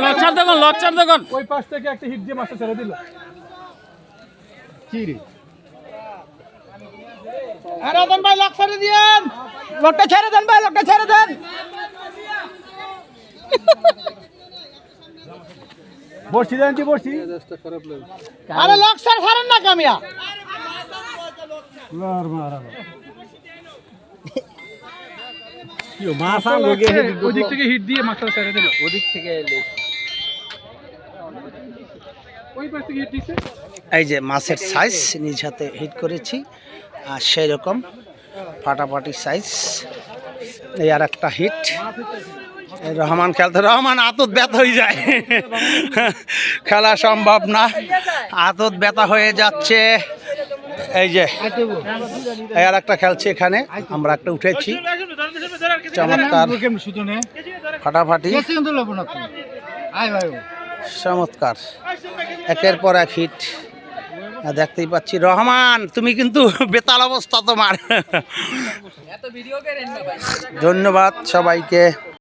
লকচার দেখুন ওই পাশ থেকে একটা হিট দিয়ে মাছটা ছেড়ে দিল। কি রে রতন ভাই লক ছেড়ে দিয়েন, লকটা ছেড়ে দেন ভাই, লকটা ছেড়ে দেন। বসছি দেন কি বসছি আরে লক ছাড়েন না কামিয়া। মাছ ওদিক থেকে হিট দিয়ে মাছটা ছেড়ে দিল, ওদিক থেকে ওই পাশ থেকে হিট দিছে। এই যে মাছের সাইজ নিজ হাতে হিট করেছি, আর সেই রকম ফাটাফাটি সাইজ। এই আর একটা হিট। এই রহমান খেলতে, রহমান আতত ব্যথা হয়ে যায়, খেলা সম্ভব না, আতত ব্যথা হয়ে যাচ্ছে। এই যে এই আর একটা খেলছে, এখানে আমরা একটা উঠেছি, চমৎকার ফাটাফাটি, চমৎকার একের পর এক হিট দেখতেই পাচ্ছি। রহমান তুমি কিন্তু বেতাল অবস্থা তোমার। ধন্যবাদ সবাইকে।